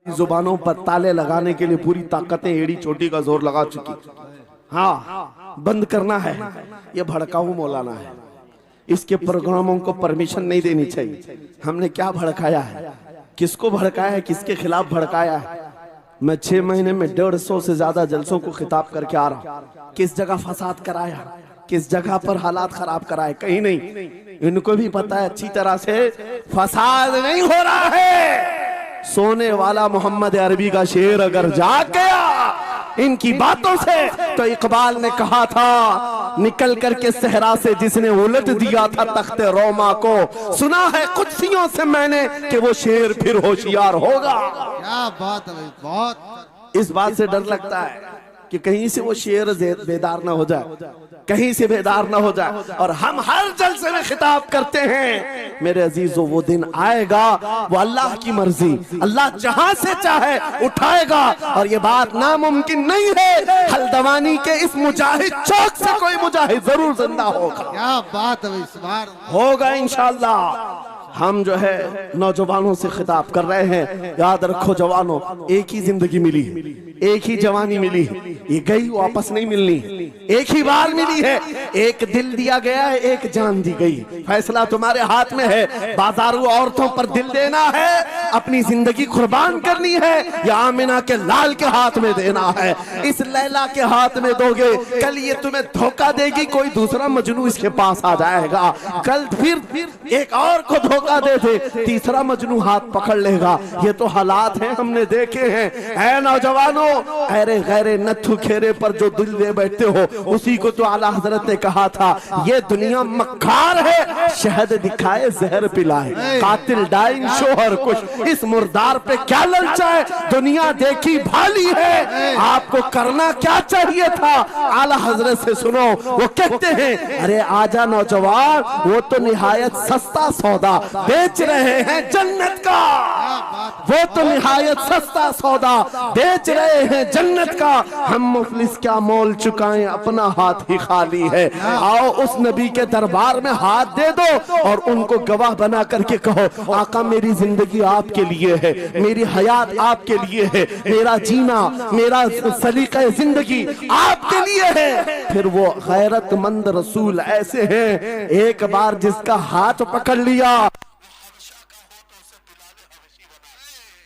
जुबानों पर ताले लगाने के लिए पूरी ताकतें एड़ी चोटी का जोर लगा चुकी। हाँ, बंद करना है। ये भड़काऊ मौलाना है, इसके प्रोग्रामों को परमिशन नहीं देनी चाहिए। हमने क्या भड़काया है, किसको भड़काया है, किसके खिलाफ भड़काया है? मैं 6 महीने में 150 से ज्यादा जलसों को खिताब करके आ रहा हूँ। किस जगह फसाद कराया, किस जगह पर हालात खराब कराए? कहीं नहीं। इनको भी पता है अच्छी तरह से फसाद नहीं हो रहा है। सोने वाला मोहम्मद अरबी का शेर अगर जाग गया इनकी बातों से, तो इकबाल ने कहा था निकल करके सहरा से जिसने उलट दिया था तख्ते रोमा को, सुना है कुत्सियों से मैंने कि वो शेर फिर होशियार होगा। क्या बात है, बहुत। इस बात से डर लगता है कि कहीं से वो शेर बेदार ना हो जाए, कहीं से बेदार ना हो जाए। और हम हर जलसे में खिताब करते हैं मेरे अजीजों, वो दिन आएगा, वो अल्लाह की मर्जी, अल्लाह जहां से चाहे उठाएगा। और ये बात नामुमकिन नहीं है, हल्द्वानी के इस मुजाहिद चौक से कोई मुजाहिद जरूर जिंदा होगा। क्या बात है, इस बार होगा इंशाअल्लाह। हम जो है नौजवानों से खिताब कर रहे हैं, याद रखो जवानों, एक ही जिंदगी मिली है, एक ही जवानी मिली है, ये गई वापस नहीं मिलनी, एक ही बार मिली है। एक दिल दिया गया है, एक जान दी गई। फैसला तुम्हारे हाथ में है। बाजारू औरतों पर दिल देना है, अपनी जिंदगी कुर्बान करनी है, या आमिना के लाल के हाथ में देना है। इस लैला के हाथ में दोगे, कल ये तुम्हें धोखा देगी, कोई दूसरा मजनू इसके पास आ जाएगा। कल फिर एक और को धोखा दे दे, तीसरा मजनू हाथ पकड़ लेगा। ये तो हालात हैं, हमने देखे हैं। ऐ नौजवानों, अरे गैरे नथु खेरे पर जो दिल दे बैठते हो, उसी को तो आला हजरत ने कहा था, ये दुनिया मक्कार है, शहद दिखाए जहर पिलाए, कातिल डाइन शोहर कुछ, इस मुर्दार पे क्या ललचाए, दुनिया देखी भाली है, आपको करना क्या चाहिए था? आला हजरत से सुनो, वो कहते हैं, अरे आजा नौजवान, वो तो निहायत सस्ता सौदा बेच रहे हैं जन्नत का, वो तो निहायत सस्ता सौदा बेच रहे हैं जन्नत का। हम मुफलिस क्या मोल चुकाएं, अपना हाथ ही खाली है। आओ उस नबी के दरबार में हाथ दे दो और उनको गवाह बना करके कहो, आका मेरी जिंदगी आपके लिए है, मेरी हयात आपके लिए है, मेरा जीना, मेरा सलीका जिंदगी आपके लिए है। फिर वो गैरतमंद रसूल ऐसे हैं, एक बार जिसका हाथ पकड़ लिया,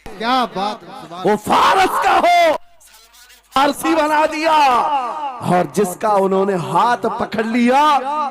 क्या बात, वो फारस का हो, फारसी बना दिया। और जिसका उन्होंने हाथ पकड़ लिया,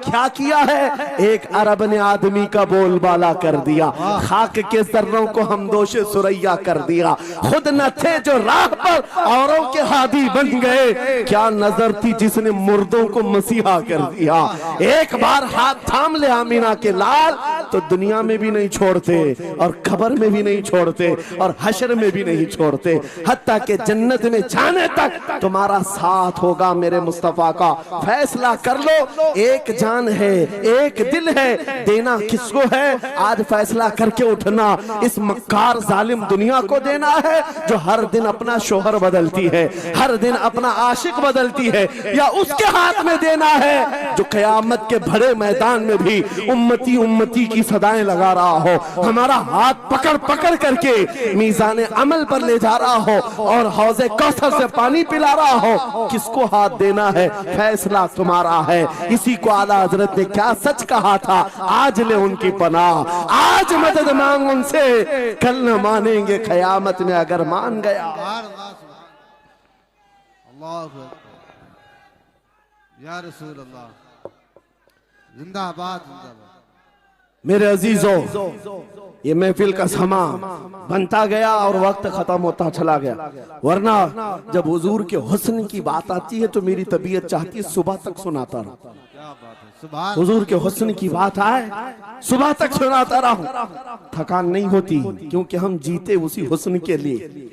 क्या किया है, एक अरब ने आदमी का बोलबाला कर दिया, खाक के जर्रों को हमदोशे सुरैया कर दिया। खुद न थे जो राह पर औरों के हादी बन गए, क्या नजर थी जिसने मुर्दों को मसीहा कर दिया। एक बार हाथ थाम ले आमीना के लाल, तो दुनिया में भी नहीं छोड़ते, और खबर में भी नहीं छोड़ते, और हशर में भी नहीं छोड़ते, हत्ता के जन्नत में जाने तक तुम्हारा साथ होगा। मेरे मुस्तफा का फैसला कर लो, एक जान है, एक दिल है, देना किसको है? आज फैसला करके उठना, इस मक्कार जालिम दुनिया को देना है, जो हर दिन अपना शोहर बदलती है, हर दिन अपना आशिक बदलती है, या उसके हाथ में देना है जो कयामत के बड़े मैदान में भी उम्मती उम्मती की सदाएं लगा रहा हो, हमारा हाथ पकड़ पकड़ करके मीज़ान अमल पर ले जा रहा हो, और हौज़े कौसर से पानी पिला रहा हो। किसको हाथ देना है, फैसला तुम्हारा है। इसी को आला हजरत ने क्या सच कहा था, आज ले उनकी पनाह, आज मदद मांग उनसे, कल न मानेंगे कयामत में अगर मान गया। अल्लाह या रसूल अल्लाह, जिंदाबाद जिंदाबाद। मेरे अजीजों, ये महफिल का समा बनता गया और वक्त खत्म होता चला गया, वरना जब हुजूर के हुस्न की बात आती है तो मेरी तबीयत चाहती है सुबह तक सुनाता रहूं। क्या बात है, सुभान। हुजूर के हुस्न की बात आए, सुबह तक सुनाता रहूं, थकान नहीं होती, क्योंकि हम जीते उसी हुस्न के लिए,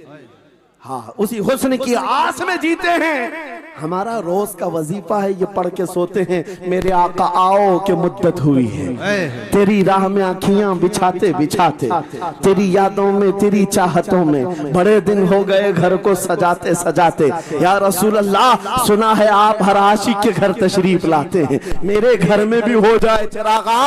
हाँ उसी हुस्न की आस में जीते हैं। हमारा रोज का वजीफा है, ये पढ़ के सोते हैं मेरे आका आओ के मुद्दत हुई है, तेरी राह में आँखियां बिछाते बिछाते, तेरी यादों में तेरी चाहतों में बड़े दिन हो गए घर को सजाते सजाते। या रसूल अल्लाह, सुना है आप हर आशिक के घर तशरीफ लाते हैं, मेरे घर में भी हो जाए चिरागा,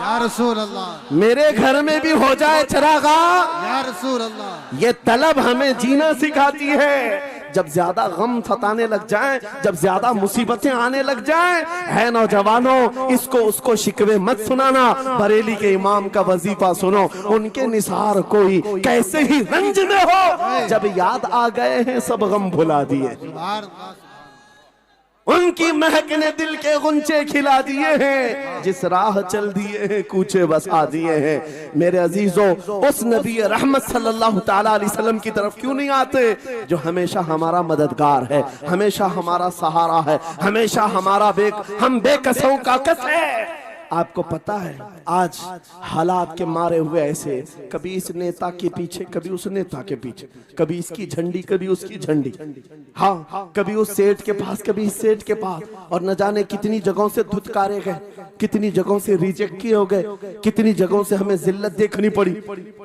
या रसूल अल्लाह, मेरे घर में भी हो जाए चिरागा। या रसूल अल्लाह। ये तलब हमें जीना सिखाती है। जब ज्यादा गम सताने लग जाएं, जब ज्यादा मुसीबतें आने लग जाएं, है नौजवानों, इसको उसको शिकवे मत सुनाना, बरेली के इमाम का वजीफा सुनो, उनके निसार कोई कैसे ही रंज में हो, जब याद आ गए हैं सब गम भुला दिए, सुभान अल्लाह। उनकी महक ने दिल के गुंचे खिला दिए हैं, जिस राह चल दिए हैं कूचे बसा दिए हैं। मेरे अजीजों, उस नबी रहमत सल्लल्लाहु ताला अलैहि वसल्लम की तरफ क्यों नहीं आते जो हमेशा हमारा मददगार है, हमेशा हमारा सहारा है, हमेशा हमारा हम बेकसों का कस है। आपको पता है आज हालात के मारे हुए ऐसे, कभी इस नेता के पीछे, कभी उस नेता के पीछे, कभी इसकी झंडी कभी उसकी झंडी, हाँ कभी उस सेठ के पास कभी इस सेठ के पास, और न जाने कितनी जगहों से धुतकारे गए, कितनी जगहों से रिजेक्ट किए हो गए, कितनी जगहों से हमें जिल्लत देखनी पड़ी।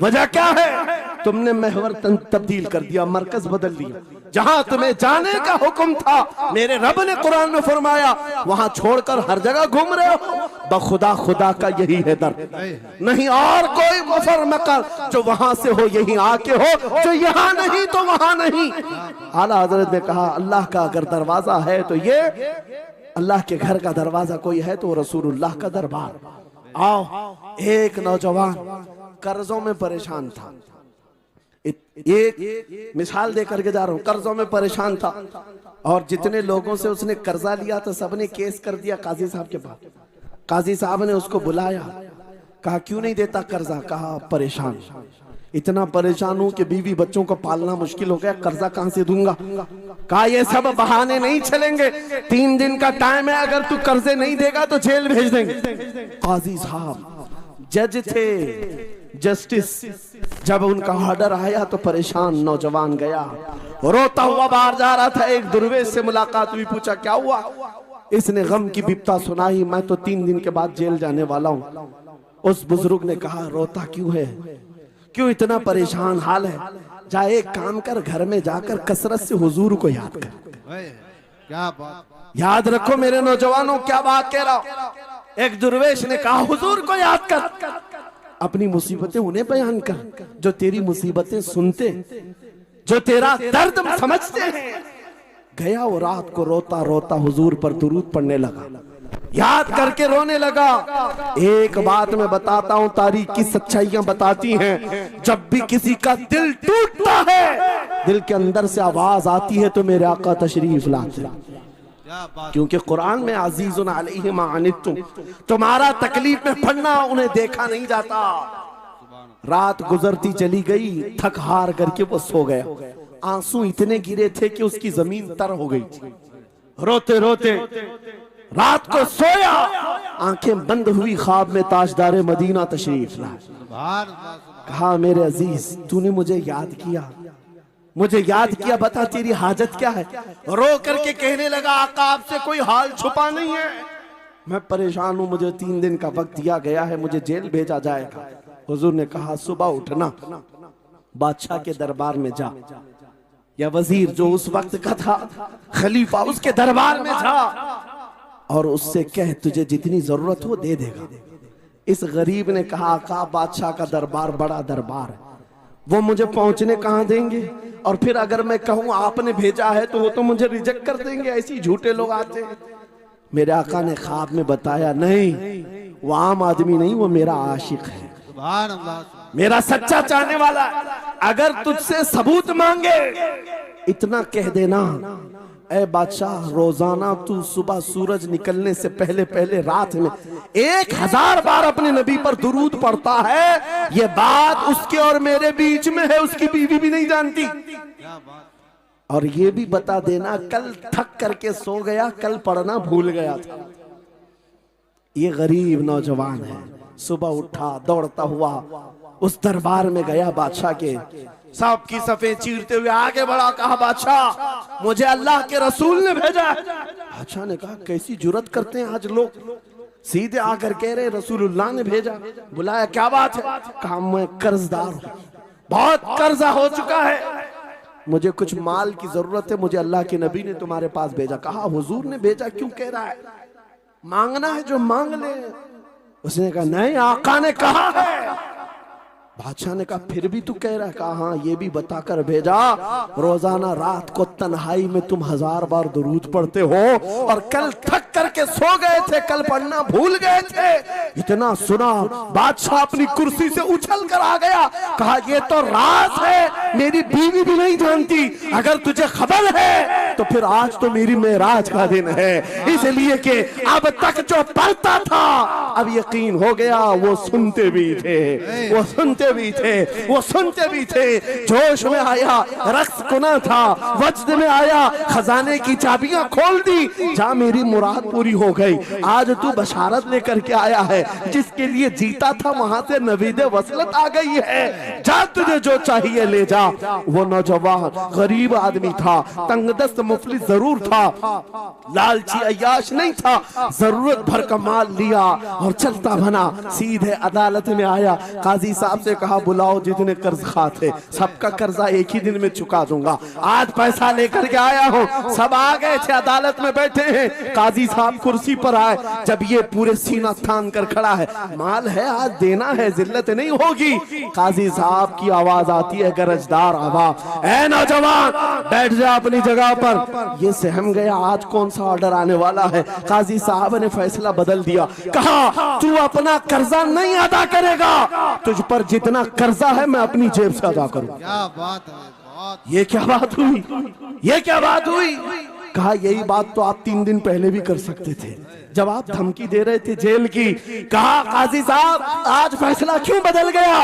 वजह क्या है? तुमने महवर तब्दील कर दिया, मरकज बदल दिया। जहां तुम्हें जाने का हुक्म था, मेरे रब ने कुरान में फरमाया, वहां छोड़कर हर जगह घूम रहे हो। बखुदा खुदा का यही है दर, नहीं और कोई मुफर मकर, जो वहां से हो यही आके हो, जो यहाँ नहीं तो वहां नहीं। आला हजरत ने कहा अल्लाह का अगर दरवाजा है तो ये अल्लाह के घर का दरवाजा कोई है तो रसूलुल्लाह का दरबार। आओ, एक नौजवान कर्जों में परेशान था, एक मिसाल दे करके जा रहा हूं, कर्जों में परेशान था और जितने लोगों से उसने कर्जा लिया था सबने केस कर दिया काजी साहब के पास। काजी साहब ने उसको बुलाया, कहा क्यों नहीं देता कर्जा? कहा परेशान, इतना परेशान हूं कि बीवी बच्चों को पालना मुश्किल हो गया, कर्जा कहां से दूंगा? कहा ये सब बहाने नहीं चलेंगे, 3 दिन का टाइम है, अगर तू कर्जे नहीं देगा तो जेल भेज देंगे। काजी साहब जज थे, जस्टिस, जब उनका ऑर्डर आया तो परेशान नौजवान गया, रोता हुआ बाहर जा रहा था। एक दुर्वेश से मुलाकात हुई, पूछा क्या हुआ? इसने गम की बिपता सुनाई, मैं तो 3 दिन के बाद जेल जाने वाला हूं। उस बुजुर्ग ने कहा रोता क्यों है, क्यों इतना परेशान हाल है? जा एक काम कर, घर में जाकर कसरत से हुजूर को याद कर। क्या बात, याद रखो मेरे नौजवानों, क्या बात कह रहा हूं। एक दुर्वेश ने कहा हुजूर को याद कर, अपनी मुसीबतें उन्हें बयान कर जो तेरी मुसीबतें सुनते, जो तेरा दर्द समझते हैं। गया वो रात को रोता रोता हुजूर पर दुरूद पढ़ने लगा, याद करके रोने लगा। एक बात मैं बताता हूं, तारीख की सच्चाइयां बताती हैं, जब भी किसी का दिल टूटता है, दिल के अंदर से आवाज आती है तो मेरे आका तशरीफ लाते हैं। क्योंकि कुरान में अजीजुन अलैहि मा अनित्तुम, तुम्हारा तकलीफ में पड़ना उन्हें देखा नहीं जाता। रात गुजरती चली गई, थक हार करके वो सो गया। आंसू इतने गिरे थे कि उसकी जमीन तर हो गई। रोते रोते रात को सोया, आंखें बंद हुई, ख्वाब में ताजदारे मदीना तशरीफ लाए। कहा मेरे अजीज तूने मुझे याद किया, मुझे याद किया, बता तेरी हाजत क्या है? रो करके कहने लगा आका आपसे कोई हाल छुपा नहीं है, मैं परेशान हूं, मुझे 3 दिन का वक्त दिया गया है, मुझे जेल भेजा जाएगा। हुजूर ने कहा सुबह उठना, बादशाह के दरबार में जा, या वजीर जो उस वक्त का था, खलीफा, उसके दरबार में जा और उससे कह तुझे जितनी जरूरत हो दे देगा। इस गरीब ने कहा आका बादशाह का दरबार बड़ा दरबार है, वो मुझे पहुंचने कहां देंगे, और फिर अगर मैं कहूं आपने भेजा है तो वो तो मुझे रिजेक्ट कर देंगे, ऐसी झूठे लोग आते हैं। मेरे आका ने ख्वाब में बताया नहीं, वो आम आदमी नहीं, वो मेरा आशिक है, मेरा सच्चा चाहने वाला। अगर तुझसे सबूत मांगे इतना कह देना, ऐ बादशाह रोजाना तू सुबह सूरज निकलने से पहले पहले रात में 1000 बार अपने नबी पर दुरूद पढ़ता है, ये बात उसके और मेरे बीच में है, उसकी बीवी भी नहीं जानती। और ये भी बता देना कल थक करके सो गया, कल पढ़ना भूल गया था। ये गरीब नौजवान है, सुबह उठा दौड़ता हुआ उस दरबार में गया, बादशाह के सबकी सफेद चीरते हुए आगे बढ़ा, कहा बादशाह मुझे अल्लाह के रसूल ने भेजा है। बादशाह ने कहा कैसी जुर्रत करते हैं आज लोग, सीधे आकर कह रहे रसूलुल्लाह ने भेजा। बुलाया, क्या बात है? कहा मैं कर्जदार हूं, बहुत कर्जा हो चुका है, मुझे कुछ माल की जरूरत है, मुझे अल्लाह के नबी ने तुम्हारे पास भेजा। कहा हुजूर ने भेजा, क्यों कह रहा है? मांगना है जो मांग ले। उसने कहा नहीं, आका ने कहा है। बादशाह ने कहा फिर भी तू कह रहा है? कहा हाँ, ये भी बताकर भेजा रोजाना रात को तन्हाई में तुम 1000 बार दुरूद पढ़ते हो, और कल थक करके सो गए थे, कल पढ़ना भूल गए थे। इतना सुना बादशाह अपनी कुर्सी से उछल कर आ गया। कहा ये तो राज है, मेरी बीवी भी नहीं जानती, अगर तुझे खबर है तो फिर आज तो मेरी मेराज का दिन है, इसलिए कि अब तक जो पढ़ता था अब यकीन हो गया। वो सुनते भी थे, वो सुनते भी थे, वो सुनते भी थे। जोश में आया, रक्स कुना था, वजद में आया, खजाने की चाबियां खोल दी, जा मेरी मुराद पूरी हो गई। आज तू बशारत लेकर के आया है, जिसके लिए जीता था वहां से नवीदे वसलत आ गई है, जा तुझे जो चाहिए ले जा। वो नौजवान गरीब आदमी था, तंगदस्त मुफलिस जरूर था, लालची अय्याश नहीं था, जरूरत भर का माल लिया और चलता बना। सीधे अदालत में आया, काजी साहब से कहा बुलाओ जितने कर्ज खा थे, सबका कर्जा एक ही दिन में चुका दूंगा। आज पैसा लेकर के आया हूँ। सब आ गए थे, अदालत में बैठे हैं। काजी साहब कुर्सी पर आए, जब ये पूरे सीना थान कर खड़ा है, माल है आज देना है, जिल्लत नहीं होगी। काजी साहब की आवाज आती है, गरजदार आवाज, ऐ नौजवान बैठ जा अपनी जगह पर। ये सहम गया, आज कौन सा ऑर्डर आने वाला है। काजी साहब ने फैसला बदल दिया, कहा तू अपना कर्जा नहीं अदा करेगा, तुझ पर जितना कर्जा है मैं अपनी जेब से अदा करूं। क्या बात है, बहुत। ये क्या बात हुई, ये क्या बात हुई? कहा यही बात तो आप 3 दिन पहले भी कर सकते थे, जब आप धमकी दे रहे थे जेल की। कहा काजी साहब आज फैसला क्यों बदल गया?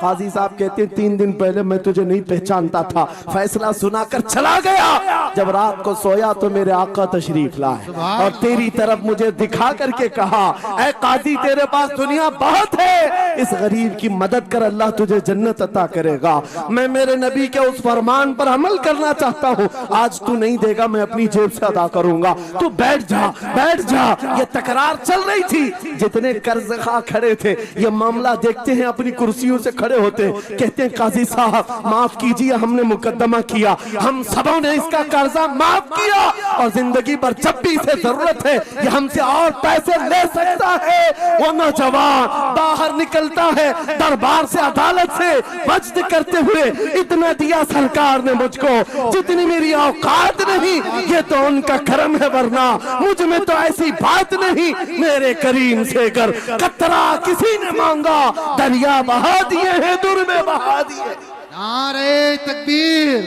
काजी साहब कहते 3 दिन पहले मैं तुझे नहीं पहचानता था, फैसला सुनाकर चला गया। जब रात को सोया तो मेरे आका तशरीफ लाए और तेरी तरफ मुझे दिखा करके कहा, ऐ काजी तेरे पास दुनिया बहुत है, इस गरीब की मदद कर, अल्लाह तुझे जन्नत अता करेगा। मैं मेरे नबी के उस फरमान पर अमल करना चाहता हूँ, आज तू नहीं देगा मैं अपनी जेब से अदा करूंगा, तू बैठ जा, बैठ जा। ये तकरार चल रही थी, जितने कर्ज खा खड़े थे ये मामला देखते हैं, अपनी कुर्सियों से खड़े होते, कहते हैं काजी साहब माफ कीजिए, हमने मुकदमा किया, हम सबों ने इसका कर्जा माफ किया, और जिंदगी भर जब भी इसे जरूरत है ये हमसे और पैसे ले सकता है। वो नौजवान बाहर निकलता है दरबार से, अदालत से, वज्द करते हुए, इतना दिया सरकार ने मुझको जितनी मेरी औकात नहीं, ये तो उनका करम है, वरना मुझ में तो ऐसी बात नहीं। मेरे करीम से कर कतरा किसी ने मांगा, दरिया बहा दिए हैं, दुर में बहा दिए। नारे तकबीर,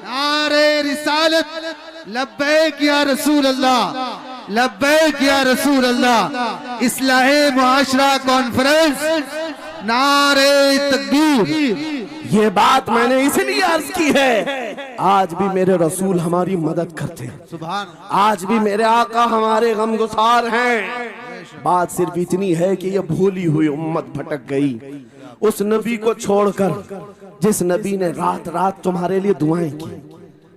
नारे रिसालत, लब्बैक या रसूल अल्लाह, लब्बैक या रसूल अल्लाह। इस्लाहे मुआशरा कॉन्फ्रेंस, नारे तकबीर। ये बात मैंने इसलिए अर्ज की है, आज भी मेरे रसूल हमारी मदद करते हैं, सुभान, आज भी मेरे आका हमारे गमगुसार हैं। बात सिर्फ इतनी है कि ये भूली हुई उम्मत भटक गई उस नबी को छोड़कर, जिस नबी ने रात रात तुम्हारे लिए दुआएं की,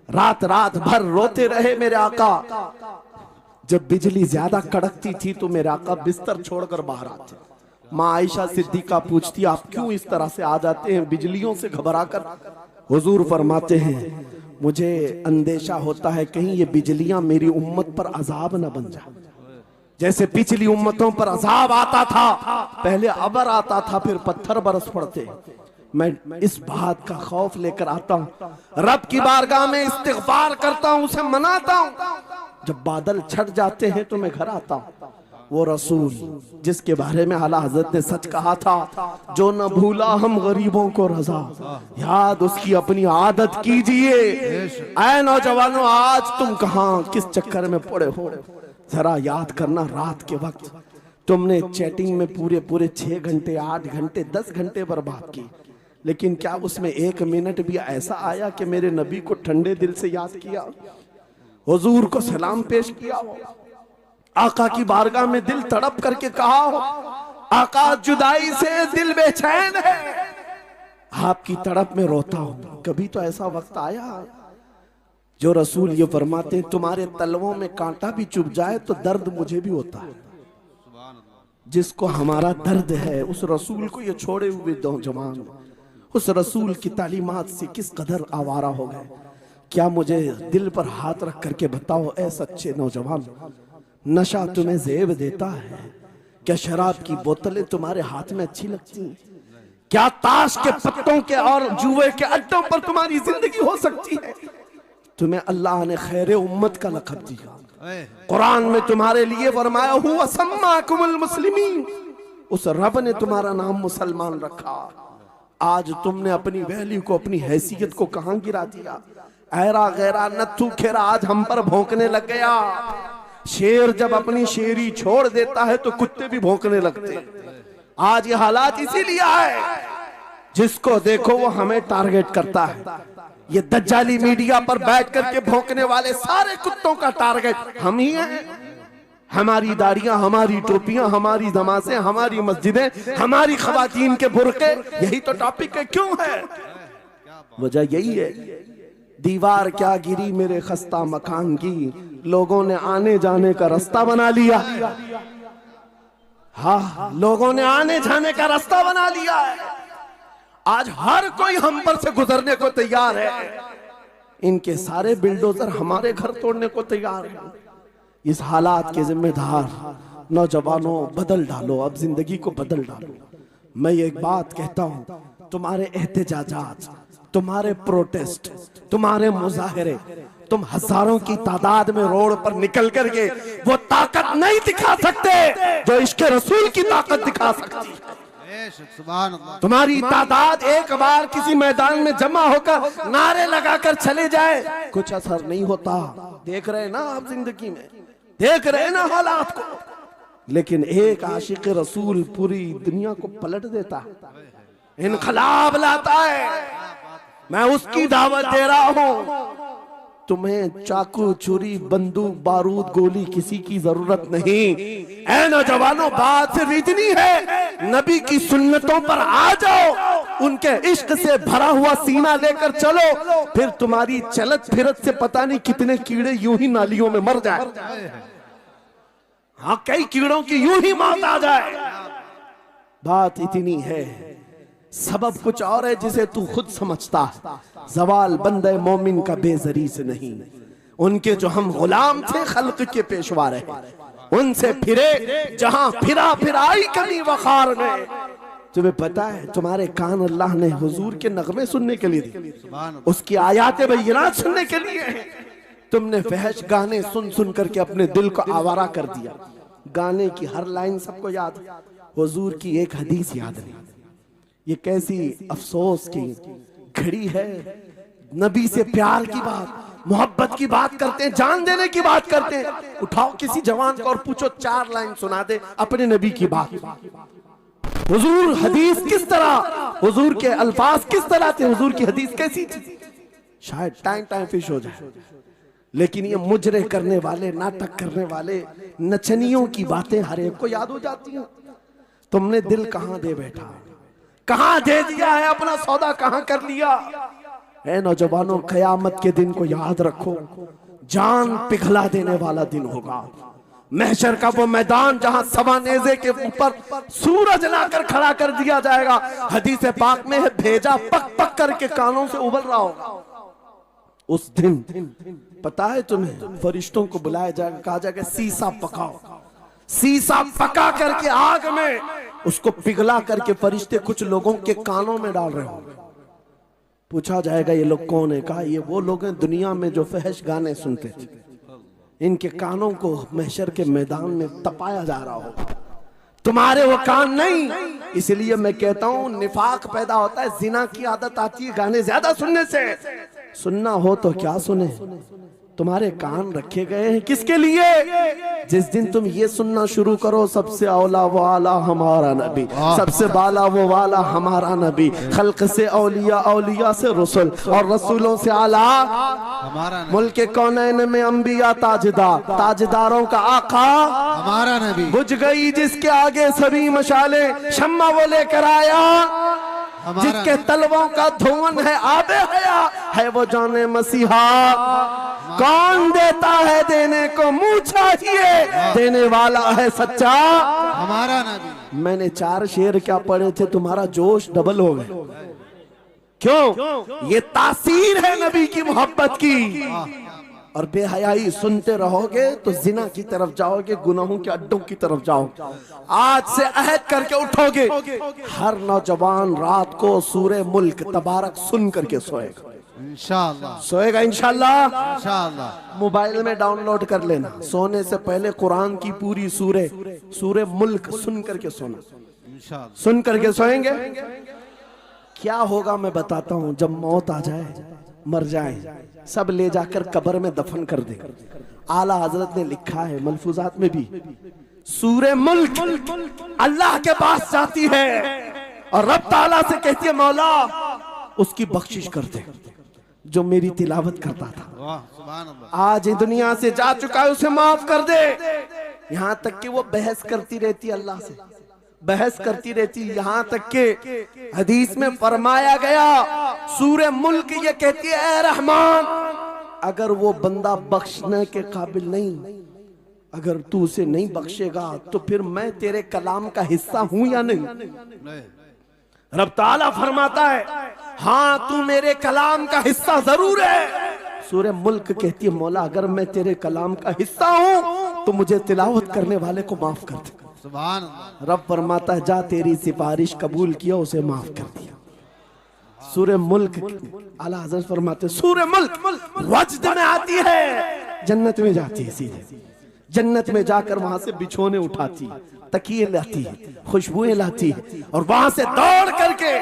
रात रात भर रोते रहे मेरे आका। जब बिजली ज्यादा कड़कती थी तो मेरे आका बिस्तर छोड़कर बाहर आते। माँ आयशा सिद्दीका पूछती आप क्यों इस तरह से आ जाते हैं बिजलियों से घबरा कर? हुजूर फरमाते हैं मुझे अंदेशा होता है कहीं ये बिजलियां मेरी उम्मत पर अजाब न बन जाए, जैसे पिछली उम्मतों पर अजाब आता था, पहले अबर आता था फिर पत्थर बरस पड़ते। मैं इस बात का खौफ लेकर आता हूँ, रब की बारगाह में इस्तिग़फार करता हूँ, उसे मनाता हूँ। जब बादल छट जाते हैं तो मैं घर आता हूँ। वो रसूल जिसके बारे में आला हजरत ने सच कहा था, जो न भूला हम गरीबों को रजा, याद उसकी अपनी आदत कीजिए। ऐ नौजवानों आज तुम कहां किस चक्कर में पड़े हो, जरा याद करना। रात के वक्त तुमने चैटिंग में पूरे पूरे 6 घंटे 8 घंटे 10 घंटे बर्बाद की, लेकिन क्या उसमें 1 मिनट भी ऐसा आया कि मेरे नबी को ठंडे दिल से याद किया, हुजूर को सलाम पेश किया हो, आका की बारगाह में दिल तड़प करके कहा हो, आका जुदाई से दिल बेचैन है, आपकी तड़प में रोता हूं। कभी तो ऐसा वक्त आया जो रसूल ये फरमाते हैं तुम्हारे तलवों में कांटा भी चुभ जाए तो दर्द मुझे भी होता है। जिसको हमारा दर्द है उस रसूल को ये छोड़े हुए नौजवान उस रसूल की तालीमात से किस कदर आवारा हो गए। क्या मुझे दिल पर हाथ रख करके बताओ ऐ सच्चे नौजवान, नशा तुम्हें ज़ेब देता है? क्या शराब की बोतलें तुम्हारे हाथ में अच्छी लगती हैं? क्या ताश के पत्तों के और जुए के अड्डों पर तुम्हारी जिंदगी हो सकती है? तुम्हें अल्लाह ने खैर उम्मत का लक़ब दिया। कुरान में तुम्हारे लिए फरमाया हुआ सम्माकुमुल मुस्लिमीन, उस रब ने तुम्हारा नाम मुसलमान रखा। आज तुमने अपनी वैल्यू को, अपनी हैसियत को कहां गिरा दिया? ऐरा गैरा नत्थू खेरा आज हम पर भौंकने लग गया। शेर जब अपनी शेरी छोड़ देता है तो कुत्ते भी भौंकने लगते हैं। आज ये हालात इसीलिए है, जिसको देखो वो हमें टारगेट करता है। ये दज्जाली मीडिया पर बैठ करके भौंकने वाले सारे कुत्तों का टारगेट हम ही हैं। हमारी दाढ़ियां, हमारी टोपियां, हमारी नमाज़ें, हमारी मस्जिदें, हमारी खवातीन के बुर्के, यही तो टॉपिक है। क्यों है? वजह यही है, दीवार क्या गिरी मेरे खस्ता मकान की, लोगों ने आने जाने का रास्ता बना लिया। हाँ, लोगों ने आने जाने का रास्ता बना लिया है। आज हर कोई हम पर से गुजरने को तैयार है। इनके सारे बिल्डोजर हमारे घर तोड़ने को तैयार है। इस हालात के जिम्मेदार नौजवानों बदल डालो, अब जिंदगी को बदल डालो। मैं ये एक बात कहता हूं, तुम्हारे एहतजाजात, तुम्हारे प्रोटेस्ट, तुम्हारे मुजाहरे, तुम हजारों की तादाद में रोड पर निकल करके वो ताकत नहीं दिखा सकते जो इश्क रसूल की ताकत दिखा सकती है। तुम्हारी तादाद एक बार किसी मैदान में जमा होकर नारे लगाकर चले जाए, कुछ असर नहीं होता। देख रहे ना आप जिंदगी में, देख रहे ना हालात को। लेकिन एक आशिक रसूल पूरी दुनिया को पलट देता है, इनकलाब लाता है। मैं उसकी दावत दे रहा हूं। तुम्हें चाकू, छुरी, बंदूक, बारूद, गोली किसी की जरूरत नहीं। ऐ नौजवानों, बात सिर्फ इतनी है, नबी की सुन्नतों पर आ जाओ, उनके इश्क से भरा हुआ सीना लेकर चलो, फिर तुम्हारी चलत फिरत से पता नहीं कितने कीड़े यूं ही नालियों में मर जाए। हाँ, कई कीड़ों की यूं ही मौत आ जाए। बात इतनी है, सबब कुछ और है जिसे तू खुद समझता है। जवाल बंदे मोमिन का बेजरी से नहीं, उनके जो हम गुलाम थे खल्क के पेशवा रहे, उनसे फिरे जहां फिरा फिराई कमी वखार में। तुम्हें पता है तुम्हारे कान अल्लाह ने हुजूर के नगमे सुनने के लिए दिए, उसकी आयात बय्यिनात सुनने के लिए। तुमने फहश गाने सुन सुन करके अपने दिल को आवारा कर दिया। गाने की हर लाइन सबको याद, हुजूर की एक हदीस याद नहीं। ये कैसी अफसोस की घड़ी है। नबी से प्यार की बात, मोहब्बत की बात करते हैं, जान देने की बात करते हैं। उठाओ किसी जवान को और पूछो 4 लाइन सुना दे अपने नबी की बात। हुजूर हदीस किस तरह, हुजूर के अल्फाज किस तरह थे, हुजूर की हदीस कैसी थी, शायद टाइम फिश हो जाए। लेकिन ये मुजरे करने वाले, नाटक करने वाले, नचनियों की बातें हर एक को याद हो जाती हैं। तुमने दिल कहां दे बैठा, कहां दे दिया है, अपना सौदा कहां कर लिया है। नौजवानों, कयामत के दिन को याद रखो, जान पिघला देने वाला दिन होगा। महशर का वो मैदान जहां सवा नेज़े के ऊपर सूरज लाकर खड़ा कर दिया जाएगा। हदीस पाक में है, भेजा पक पक करके कानों से उबल रहा होगा। उस दिन पता है तुम्हें, फरिश्तों को बुलाया जाएगा, कहा जाएगा सीसा पकाओ। सीसा पका करके आग में उसको पिघला करके फरिश्ते कुछ लोगों के कानों में डाल रहे होंगे। पूछा जाएगा ये लोग कौन है? कहा ये वो लोग हैं दुनिया में जो फहश गाने सुनते थे, इनके कानों को महशर के मैदान में तपाया जा रहा होगा। तुम्हारे वो कान नहीं। इसलिए मैं कहता हूं निफाक पैदा होता है, जिना की आदत आती है गाने ज्यादा सुनने से। सुनना हो तो क्या सुने, तुम्हारे कान रखे गए हैं किसके लिए? जिस दिन तुम ये सुनना शुरू करो, सबसे औला वो आला हमारा नबी, सबसे बाला वो वाला हमारा नबी, खल्क से औलिया, औलिया से रसूल और रसूलों से आला हमारा नबी, मुल्क कौनैन में अंबिया ताजदार, ताजदारों का आका हमारा नबी। बुझ गई जिसके आगे सभी मशाले, शम्मा वो लेकर आया, जिसके तलवों का धुआं है आबे हया, है वो जाने मसीहा। कौन देता है देने को मुंह चाहिए, देने वाला है सच्चा हमारा नबी। मैंने 4 शेर क्या पढ़े थे, तुम्हारा जोश डबल हो गए। क्यों? ये तासीर है नबी की मोहब्बत की। और बेहयाई सुनते रहोगे तो जिना की तरफ जाओगे, गुनाहों के अड्डों की तरफ जाओगे। आज से अहद करके उठोगे, हर नौजवान रात को सूरे मुल्क तबारक सुन करके सोएगा। इंशाअल्लाह सोएगा इंशाअल्लाह। इंशाअल्लाह। मोबाइल में डाउनलोड कर लेना, सोने से पहले कुरान की पूरी सूरे मुल्क सुन करके सोना। इंशाअल्लाह सुन करके सोएंगे। क्या होगा मैं बताता हूं। जब मौत आ जाए, मर जाए, सब ले जाकर कब्र में दफन कर दे। आला हजरत ने लिखा है मलफूजात में भी, सूरे मुल्क अल्लाह के पास जाती है और रब ताला से कहती है मौला उसकी बख्शिश कर दे जो मेरी तिलावत करता था। वाह सुभान अल्लाह। आज दुनिया से जा चुका है, उसे माफ कर दे। यहां तक कि वो बहस करती रहती अल्लाह से, बहस करती रहती। यहां तक के हदीस में फरमाया गया, सूरे मुल्क ये कहती है ऐ रहमान, अगर वो बंदा बख्शने के काबिल नहीं, अगर तू उसे नहीं बख्शेगा तो फिर मैं तेरे कलाम का हिस्सा हूं या नहीं? रब ताला फरमाता है हाँ तू मेरे कलाम का हिस्सा जरूर है। सूरे मुल्क कहती है मौला अगर मैं तेरे कलाम का हिस्सा हूं तो मुझे तिलावत करने वाले को माफ कर दे। सुभान अल्लाह। रब फरमाता है जा तेरी सिफारिश कबूल किया, उसे माफ कर दिया। सूरे मुल्क आला हज़रत फरमाते सूरे मुल्क वज्द में आती है, जन्नत में जाती है, सीधे जन्नत में जाकर वहां से बिछोने उठाती, तकिए लाती, खुशबुएं लाती और वहां से दौड़ करके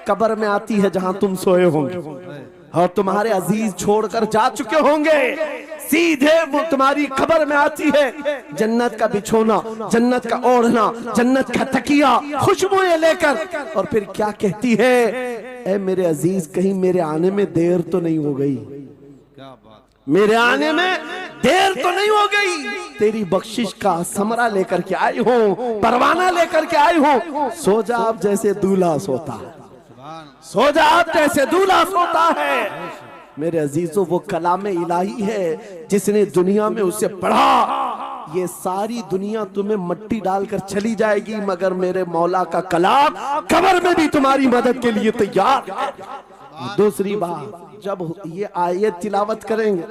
कब्र में आती है जहां तुम सोए होंगे और तुम्हारे अजीज छोड़कर जा चुके होंगे। सीधे वो तुम्हारी खबर में आती है, जन्नत का बिछोना, जन्नत का ओढ़ना, जन्नत का तकिया, खुशबुएं लेकर, और फिर क्या कहती है, ऐ मेरे अजीज कहीं मेरे आने में देर तो नहीं हो गई, क्या बात, मेरे आने में देर तो नहीं हो गई, तेरी बख्शिश का समरा लेकर के आई हूँ, परवाना लेकर के आई हूँ। सो जा आप जैसे दूल्हा सोता है, सो जा आप जैसे दूल्हा सोता है। मेरे अजीजों वो कलाम इलाही है, जिसने दुनिया में उसे पढ़ा, ये सारी दुनिया तुम्हें मट्टी डालकर चली जाएगी मगर मेरे मौला का कलाम कब्र में भी तुम्हारी मदद के लिए तैयार है। दूसरी बात, जब ये आयत तिलावत करेंगे,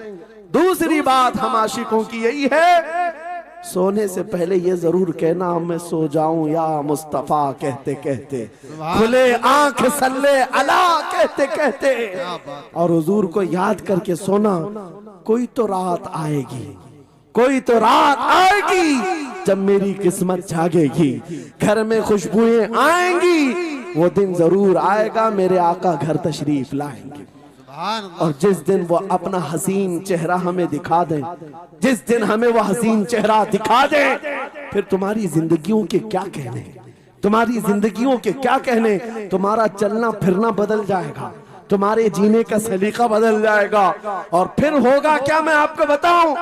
दूसरी बात हम आशिकों की यही है, सोने से पहले ये जरूर कहना मैं सो जाऊं या मुस्तफा कहते कहते, खुले आंख सल्ले अला कहते कहते, और हुजूर को याद करके सोना। कोई तो रात आएगी, कोई तो रात आएगी जब मेरी किस्मत जागेगी, घर में खुशबुएं आएंगी, वो दिन जरूर आएगा मेरे आका घर तशरीफ लाएंगे। और जिस दिन वो अपना हसीन चेहरा हमें दिखा दें, जिस दिन हमें वो हसीन चेहरा दिखा दें, फिर तुम्हारी जिंदगियों के क्या कहने, तुम्हारी जिंदगियों के क्या कहने, तुम्हारा चलना फिरना बदल जाएगा, तुम्हारे जीने का सलीका बदल जाएगा। और फिर होगा क्या मैं आपको बताऊं,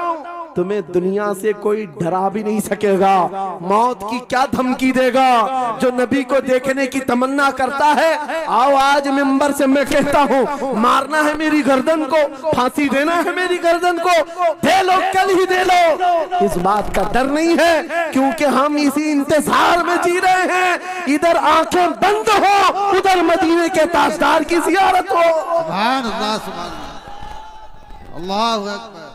तुम्हें दुनिया से कोई डरा भी नहीं सकेगा। मौत की क्या धमकी देगा? जो नबी को देखने की तमन्ना करता है, आओ आज मिंबर से मैं कहता हूँ, मारना है मेरी गर्दन को, फांसी देना है मेरी गर्दन को, दे लो कल ही दे लो। इस बात का डर नहीं है क्योंकि हम इसी इंतजार में जी रहे हैं, इधर आंखें बंद हो, उधर मदीने के ताजदार की जियारत हो। सुभान अल्लाह, सुभान अल्लाह, अल्लाहु अकबर।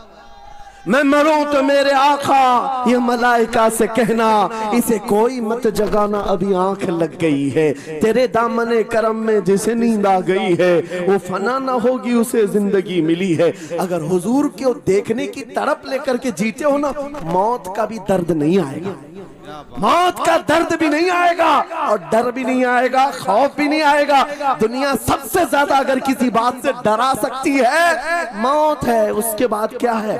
मैं मरूं तो मेरे आका ये मलाइका से कहना, इसे कोई मत जगाना अभी आंख लग गई है, तेरे दामने करम में जिसे नींद आ गई है वो फना ना होगी उसे जिंदगी मिली है। अगर हुजूर को देखने की तड़प लेकर के जीते हो ना, मौत का भी दर्द नहीं आएगा, मौत का दर्द भी नहीं आएगा और डर भी नहीं आएगा, खौफ भी नहीं आएगा। दुनिया सबसे ज्यादा अगर किसी बात से डरा सकती है, मौत है। उसके बाद क्या है?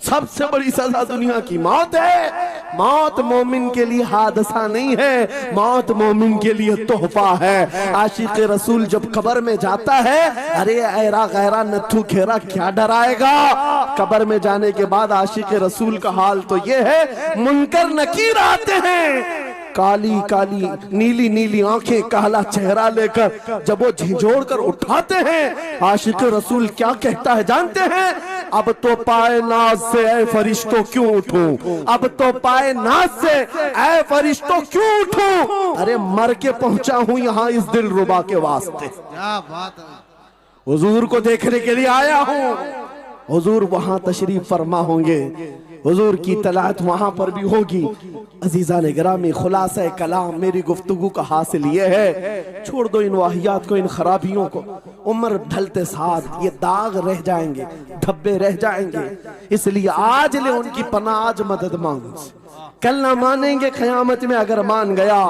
सबसे बड़ी सजा दुनिया की मौत है। मौत मोमिन के लिए हादसा नहीं है, मौत मोमिन के लिए तोहफा है। आशिक रसूल जब कब्र में जाता है, अरे ऐरा गैरा नथु खेरा क्या डराएगा? कब्र में जाने के बाद आशिक रसूल का हाल तो ये है, मुनकर नकीर आते हैं, काली काली नीली नीली आंखें, काला चेहरा लेकर जब वो झिझोड़ कर उठाते हैं, आशिक रसूल क्या कहता है जानते हैं? अब तो पाए नाज से ऐ फरिश्तों क्यों उठूं, अब तो पाए नाज से ऐ फरिश्तों क्यों उठूं। अरे मर के पहुंचा हूं यहाँ इस दिल रुबा के वास्ते। क्या बात है। हुजूर को देखने के लिए आया हूं। हुजूर वहां तशरीफ फरमा होंगे, हुजूर की तलात वहां पर भी होगी। अजीजा ने गिरामी खुलासा कलाम मेरी गुफ्तगू का हासिल ये है, छोड़ दो इन वाहियात को, इन खराबियों को। उम्र ढलते साथ ये दाग रह जाएंगे, धब्बे रह जाएंगे, इसलिए आज ले उनकी पनाह, आज मदद मांगो। कल ना मानेंगे क़यामत में, अगर मान गया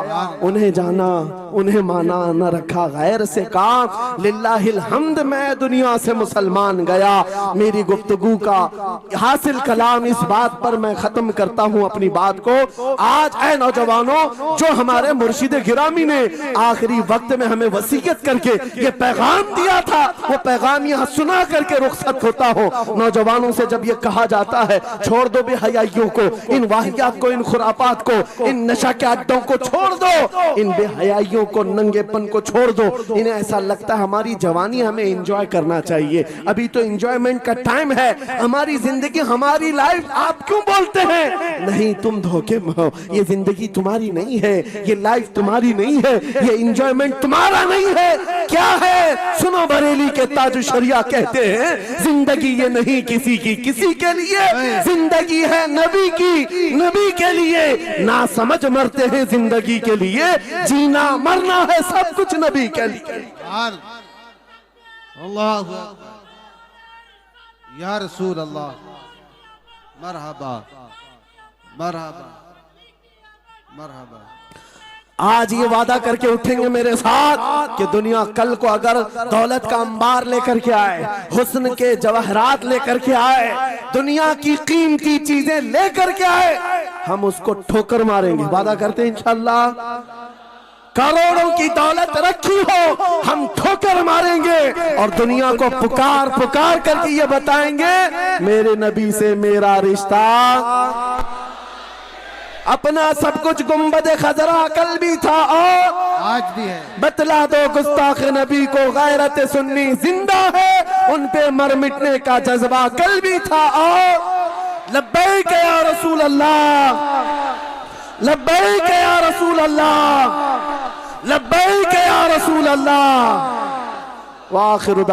उन्हें जाना उन्हें माना, न रखा गैर से काम। लिल्लाहिल हम्द, मैं दुनिया से मुसलमान गया। मेरी गुफ्तगू का हासिल कलाम इस बात पर मैं खत्म करता हूँ अपनी बात को। आज ऐ नौजवानों, जो हमारे मुर्शिद गिरामी ने आखिरी वक्त में हमें वसीयत करके ये पैगाम दिया था, वो पैगाम यहाँ सुना करके रुखसत होता हो। नौजवानों से जब ये कहा जाता है छोड़ दो बेहयाइयों को, इन वाहियात को, इन खुरापात को, इन नशा के अड्डों को छोड़ दो, इन बेहयाइयों को, नंगेपन को छोड़ दो। इन्हें ऐसा लगता है हमारी जवानी हमें एंजॉय करना चाहिए, अभी तो एंजॉयमेंट का टाइम है, हमारी जिंदगी, हमारी लाइफ। आप क्यों बोलते हैं? नहीं, तुम धोखे में हो, ये जिंदगी तुम्हारी नहीं है, ये लाइफ तुम्हारी नहीं है, ये एंजॉयमेंट तुम्हारा नहीं है। क्या है? सुनो, बरेली के ताज शरिया कहते हैं जिंदगी ये नहीं किसी की किसी के लिए, जिंदगी है नबी की नबी के लिए। ना समझ मरते हैं जिंदगी के लिए, जीना मरना है सब कुछ नबी के लिए। अल्लाह या रसूल अल्लाह, मरहबा मरहबा मरहबा। आज ये वादा करके उठेंगे मेरे साथ कि दुनिया कल को अगर दौलत का अंबार लेकर के आए, हुस्न के जवाहरात लेकर के आए, दुनिया की कीमती चीजें लेकर के आए, हम उसको ठोकर मारेंगे। वादा करते हैं इंशाअल्लाह। करोड़ों की दौलत रखी हो, हम ठोकर मारेंगे और दुनिया को पुकार पुकार करके ये बताएंगे मेरे नबी से मेरा रिश्ता। अपना सब कुछ गुंबद खजरा कल भी था और आज भी है। बतला दो गुस्ताख नबी को गैरत सुन्नी जिंदा है, उन पे मर मिटने का जज्बा कल भी था और लब्बैक या रसूल अल्लाह, लब्बैक या रसूल अल्लाह, लब्बैक या रसूल अल्लाह। व आखिर